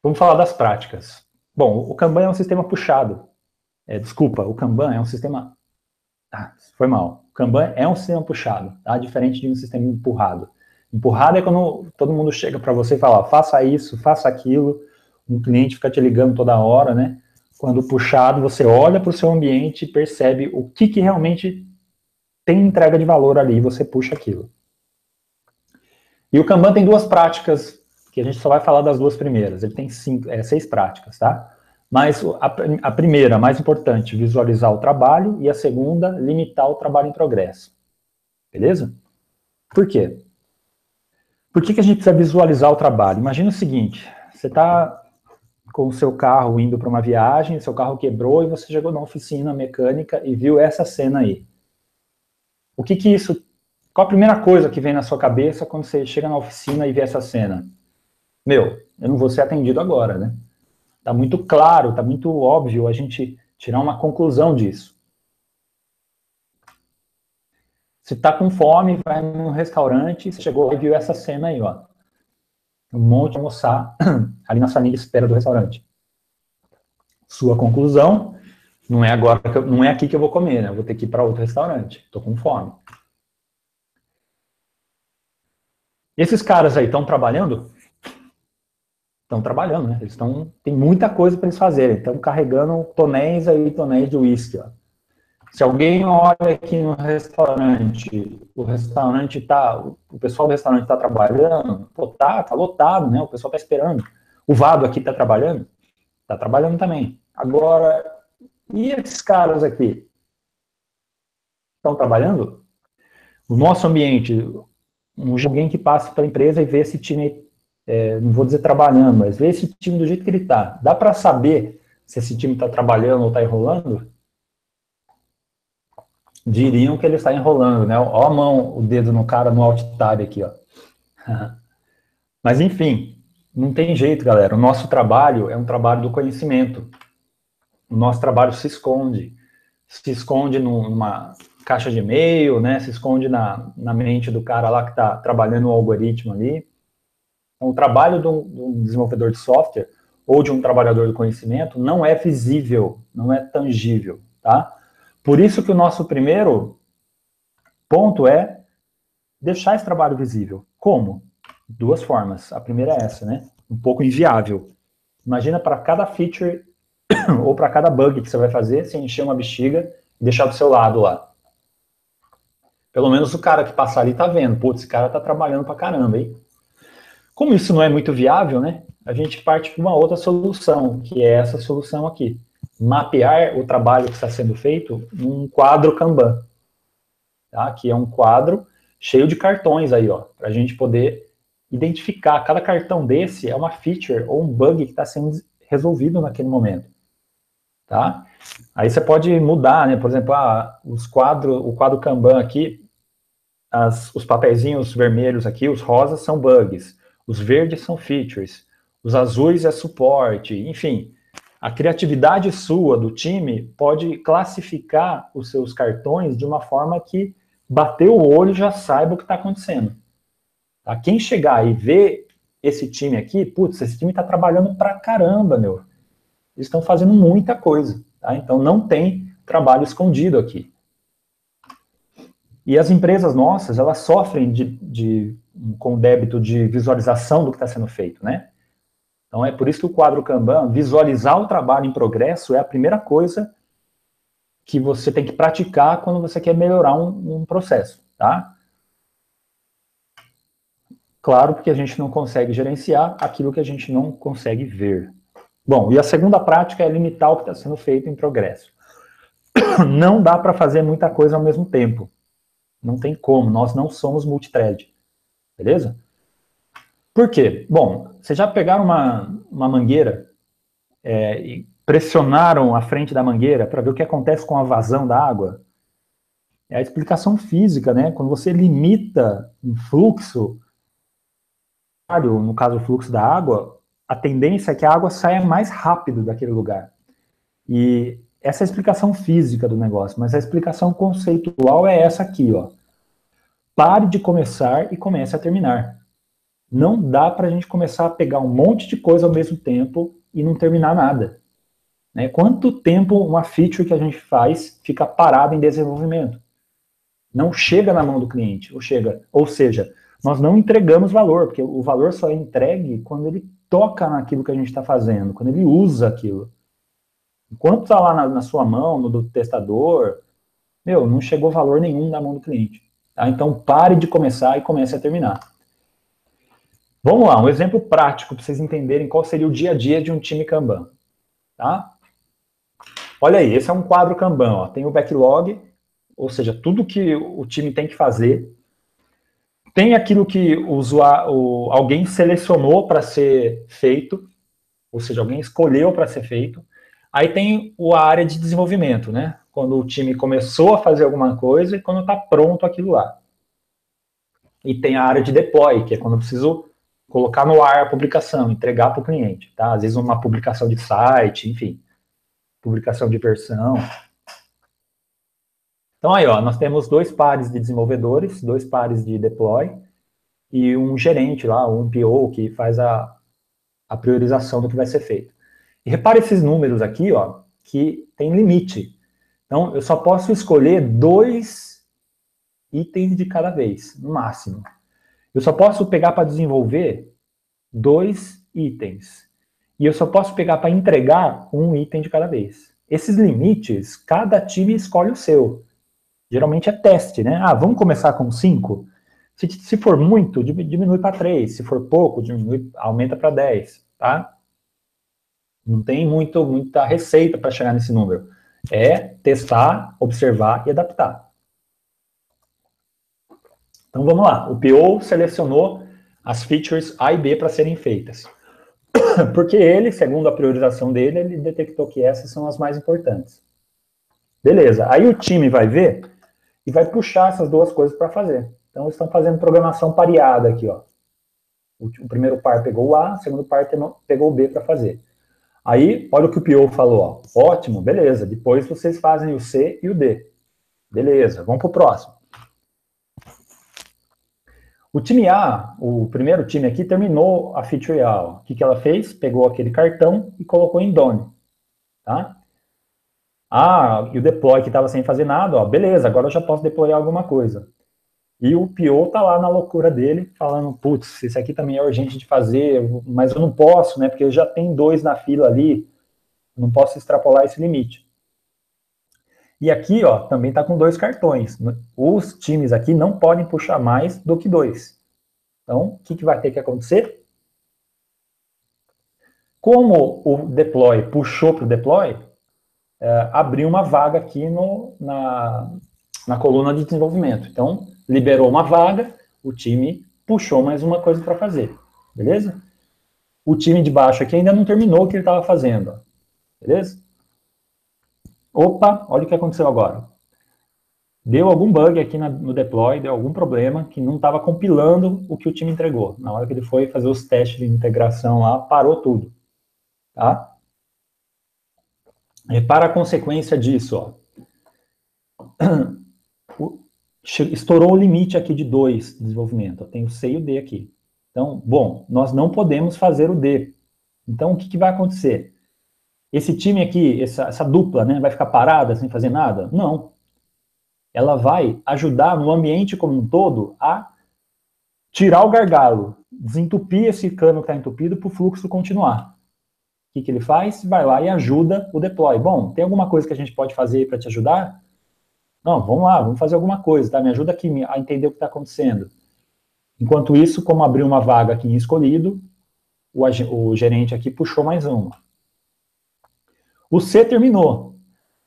Vamos falar das práticas. Bom, o Kanban é um sistema puxado. Desculpa, o Kanban é um sistema... foi mal. O Kanban é um sistema puxado, tá? Diferente de um sistema empurrado. Empurrado é quando todo mundo chega para você e fala, ó, faça isso, faça aquilo. Um cliente fica te ligando toda hora, né? Quando puxado, você olha para o seu ambiente e percebe o que realmente tem entrega de valor ali e você puxa aquilo. E o Kanban tem duas práticas, que a gente só vai falar das duas primeiras. Ele tem 6 práticas, tá? Mas a primeira, mais importante, visualizar o trabalho, e a segunda, limitar o trabalho em progresso. Beleza? Por quê? Por que a gente precisa visualizar o trabalho? Imagina o seguinte, você está com o seu carro indo para uma viagem, seu carro quebrou e você chegou na oficina mecânica e viu essa cena aí. O que isso... Qual a primeira coisa que vem na sua cabeça quando você chega na oficina e vê essa cena? Meu, eu não vou ser atendido agora, né? Tá muito claro, tá muito óbvio a gente tirar uma conclusão disso. Você tá com fome, vai num restaurante, você chegou e viu essa cena aí, ó. Um monte de almoçar ali na salinha de espera do restaurante. Sua conclusão, não é agora, não é aqui que eu vou comer, né? Eu vou ter que ir para outro restaurante. Tô com fome. E esses caras aí estão trabalhando? Estão trabalhando, né? Tem muita coisa para eles fazerem. Estão carregando tonéis aí, tonéis de uísque, ó. Se alguém olha aqui no restaurante, o pessoal do restaurante está trabalhando, pô, tá lotado, né? O pessoal está esperando. O Vado aqui está trabalhando? Está trabalhando também. Agora, e esses caras aqui? Estão trabalhando? O nosso ambiente, alguém que passa pela empresa e vê esse time, não vou dizer trabalhando, mas vê esse time do jeito que ele está. Dá para saber se esse time está trabalhando ou está enrolando? Diriam que ele está enrolando, né? Ó a mão, o dedo no cara no alt tab aqui, ó. Mas enfim, não tem jeito, galera. O nosso trabalho é um trabalho do conhecimento. O nosso trabalho se esconde numa caixa de e-mail, né? Se esconde na mente do cara lá que está trabalhando o algoritmo ali. Então, o trabalho de um desenvolvedor de software ou de um trabalhador do conhecimento não é visível, não é tangível, tá? Por isso que o nosso primeiro ponto é deixar esse trabalho visível. Como? Duas formas. A primeira é essa, né? Um pouco inviável. Imagina para cada feature ou para cada bug que você vai fazer, você encher uma bexiga e deixar do seu lado lá. Pelo menos o cara que passar ali tá vendo. Putz, esse cara tá trabalhando pra caramba, hein? Como isso não é muito viável, né? A gente parte para uma outra solução, que é essa solução aqui. Mapear o trabalho que está sendo feito num quadro Kanban. Tá? Que é um quadro cheio de cartões aí, ó, para a gente poder identificar. Cada cartão desse é uma feature ou um bug que está sendo resolvido naquele momento. Tá? Aí você pode mudar, né? Por exemplo, o quadro Kanban aqui, os papeizinhos vermelhos aqui, os rosas são bugs, os verdes são features, os azuis é suporte, enfim. A criatividade sua, do time, pode classificar os seus cartões de uma forma que bater o olho já saiba o que está acontecendo. Tá? Quem chegar e ver esse time aqui, putz, esse time está trabalhando pra caramba, meu. Eles estão fazendo muita coisa. Tá? Então não tem trabalho escondido aqui. E as empresas nossas, elas sofrem com o débito de visualização do que está sendo feito, né? Então, é por isso que o quadro Kanban, visualizar o trabalho em progresso, é a primeira coisa que você tem que praticar quando você quer melhorar um processo, tá? Claro, porque a gente não consegue gerenciar aquilo que a gente não consegue ver. Bom, e a segunda prática é limitar o que está sendo feito em progresso. Não dá para fazer muita coisa ao mesmo tempo. Não tem como, nós não somos multithread. Beleza? Por quê? Bom, vocês já pegaram uma mangueira e pressionaram a frente da mangueira para ver o que acontece com a vazão da água? É a explicação física, né? Quando você limita um fluxo, no caso o fluxo da água, a tendência é que a água saia mais rápido daquele lugar. E essa é a explicação física do negócio, mas a explicação conceitual é essa aqui, ó. Pare de começar e comece a terminar. Não dá para a gente começar a pegar um monte de coisa ao mesmo tempo e não terminar nada. Né? Quanto tempo uma feature que a gente faz fica parada em desenvolvimento? Não chega na mão do cliente, ou seja, nós não entregamos valor, porque o valor só é entregue quando ele toca naquilo que a gente está fazendo, quando ele usa aquilo. Enquanto está lá na sua mão, no do testador, não chegou valor nenhum na mão do cliente. Tá? Então, pare de começar e comece a terminar. Vamos lá, um exemplo prático para vocês entenderem qual seria o dia a dia de um time Kanban. Tá? Olha aí, esse é um quadro Kanban. Ó. Tem o backlog, ou seja, tudo que o time tem que fazer. Tem aquilo que alguém selecionou para ser feito, ou seja, alguém escolheu para ser feito. Aí tem a área de desenvolvimento, né? Quando o time começou a fazer alguma coisa e quando está pronto aquilo lá. E tem a área de deploy, que é quando eu preciso colocar no ar a publicação, entregar para o cliente, tá? Às vezes uma publicação de site, enfim, publicação de versão. Então aí, ó, nós temos 2 pares de desenvolvedores, 2 pares de deploy e um gerente lá, um PO, que faz a priorização do que vai ser feito. E repare esses números aqui, ó, que tem limite. Então, eu só posso escolher 2 itens de cada vez, no máximo. Eu só posso pegar para desenvolver 2 itens. E eu só posso pegar para entregar 1 item de cada vez. Esses limites, cada time escolhe o seu. Geralmente é teste, né? Vamos começar com 5? Se for muito, diminui para 3. Se for pouco, aumenta para 10, tá? Não tem muita receita para chegar nesse número. É testar, observar e adaptar. Então vamos lá. O PO selecionou as features A e B para serem feitas. Porque ele, segundo a priorização dele, ele detectou que essas são as mais importantes. Beleza. Aí o time vai ver e vai puxar essas 2 coisas para fazer. Então eles estão fazendo programação pareada aqui, ó. O primeiro par pegou o A, o segundo par pegou o B para fazer. Aí, olha o que o PO falou, ó. Ótimo, beleza. Depois vocês fazem o C e o D. Beleza, vamos para o próximo. O time A, o primeiro time aqui, terminou a feature A. Ó. O que ela fez? Pegou aquele cartão e colocou em Done. Tá? E o deploy que estava sem fazer nada, ó, beleza, agora eu já posso deployar alguma coisa. E o PO tá lá na loucura dele, falando, putz, isso aqui também é urgente de fazer, mas eu não posso, né, porque eu já tenho 2 na fila ali, não posso extrapolar esse limite. E aqui, ó, também tá com 2 cartões. Os times aqui não podem puxar mais do que 2. Então, o que vai ter que acontecer? Como o deploy puxou para o deploy, abriu uma vaga aqui na coluna de desenvolvimento. Então, liberou uma vaga, o time puxou mais uma coisa para fazer, beleza? O time de baixo aqui ainda não terminou o que ele estava fazendo, ó, beleza? Opa, olha o que aconteceu agora. Deu algum bug aqui no deploy, deu algum problema que não estava compilando o que o time entregou. Na hora que ele foi fazer os testes de integração lá, parou tudo, tá? Repara a consequência disso, ó. Estourou o limite aqui de 2 de desenvolvimento. Eu tenho o C e o D aqui. Então, bom, nós não podemos fazer o D. Então, o que vai acontecer? Esse time aqui, essa dupla, né, vai ficar parada sem fazer nada? Não. ela vai ajudar no ambiente como um todo a tirar o gargalo, desentupir esse cano que está entupido para o fluxo continuar. O que ele faz? Vai lá e ajuda o deploy. Bom, tem alguma coisa que a gente pode fazer para te ajudar? Não, vamos lá, vamos fazer alguma coisa, tá? Me ajuda aqui a entender o que está acontecendo. Enquanto isso, como abriu uma vaga aqui em escolhido, o gerente aqui puxou mais uma. O C terminou,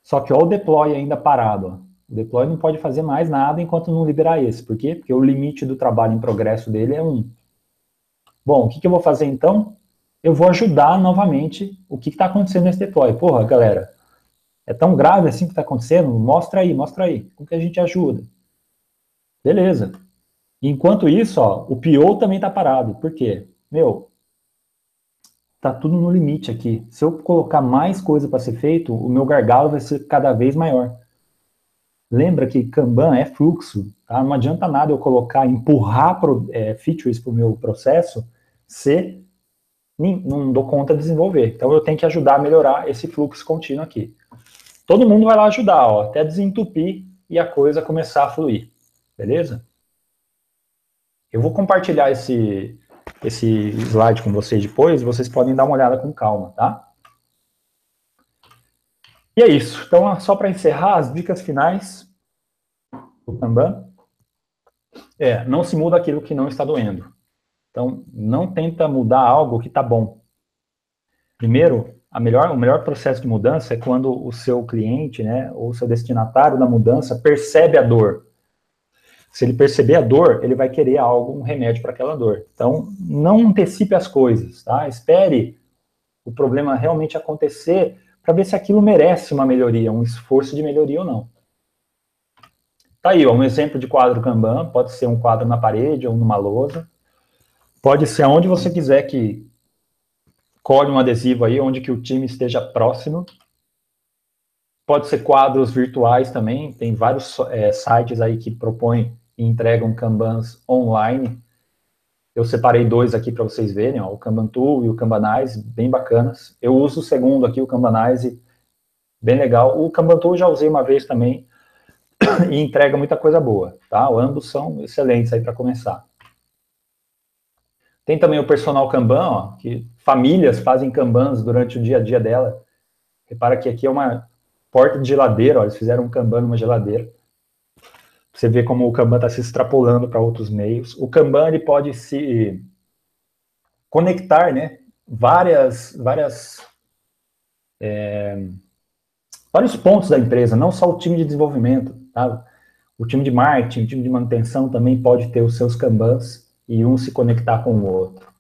só que olha o deploy ainda parado. Ó. O deploy não pode fazer mais nada enquanto não liberar esse. Por quê? Porque o limite do trabalho em progresso dele é 1. Bom, o que eu vou fazer então? Eu vou ajudar novamente o que está acontecendo nesse deploy. Porra, galera, é tão grave assim que está acontecendo? Mostra aí. Como que a gente ajuda? Beleza. Enquanto isso, ó, o PO também está parado. Por quê? Meu, tá tudo no limite aqui. Se eu colocar mais coisa para ser feito, o meu gargalo vai ser cada vez maior. Lembra que Kanban é fluxo, tá? Não adianta nada eu colocar, empurrar features para o meu processo se não dou conta de desenvolver. Então eu tenho que ajudar a melhorar esse fluxo contínuo aqui. Todo mundo vai lá ajudar, ó, até desentupir e a coisa começar a fluir. Beleza? Eu vou compartilhar esse slide com vocês depois, vocês podem dar uma olhada com calma, tá? E é isso. Então, só para encerrar, as dicas finais do Kanban. Não se muda aquilo que não está doendo. Então, não tenta mudar algo que está bom. Primeiro, o melhor processo de mudança é quando o seu cliente, né, ou o seu destinatário da mudança percebe a dor. Se ele perceber a dor, ele vai querer um remédio para aquela dor. Então, não antecipe as coisas, tá? Espere o problema realmente acontecer para ver se aquilo merece uma melhoria, um esforço de melhoria ou não. Tá aí, ó, um exemplo de quadro Kanban, pode ser um quadro na parede ou numa lousa, pode ser onde você quiser que cole um adesivo aí, onde que o time esteja próximo, pode ser quadros virtuais também, tem vários sites aí que propõem e entregam Kanbans online. Eu separei 2 aqui para vocês verem, ó, o Kanban Tool e o Kanbanize, bem bacanas. Eu uso o segundo aqui, o Kanbanize, bem legal. O Kanban Tool eu já usei uma vez também, e entrega muita coisa boa, tá? Ambos são excelentes aí para começar. Tem também o personal Kanban, ó, que famílias fazem Kanbans durante o dia a dia dela. Repara que aqui é uma porta de geladeira, ó, eles fizeram um Kanban numa geladeira. Você vê como o Kanban está se extrapolando para outros meios. O Kanban ele pode se conectar, né? Vários pontos da empresa, não só o time de desenvolvimento, tá? O time de marketing, o time de manutenção também pode ter os seus Kanbans e um se conectar com o outro.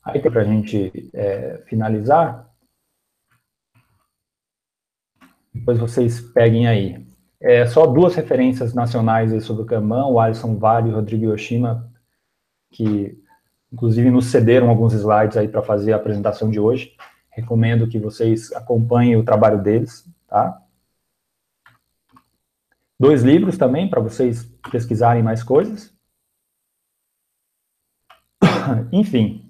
Aí, para a gente finalizar, depois vocês peguem aí. Só 2 referências nacionais sobre o Kanban, o Alisson Vale e o Rodrigo Yoshima, que inclusive nos cederam alguns slides aí para fazer a apresentação de hoje. Recomendo que vocês acompanhem o trabalho deles, tá? 2 livros também, para vocês pesquisarem mais coisas. Enfim,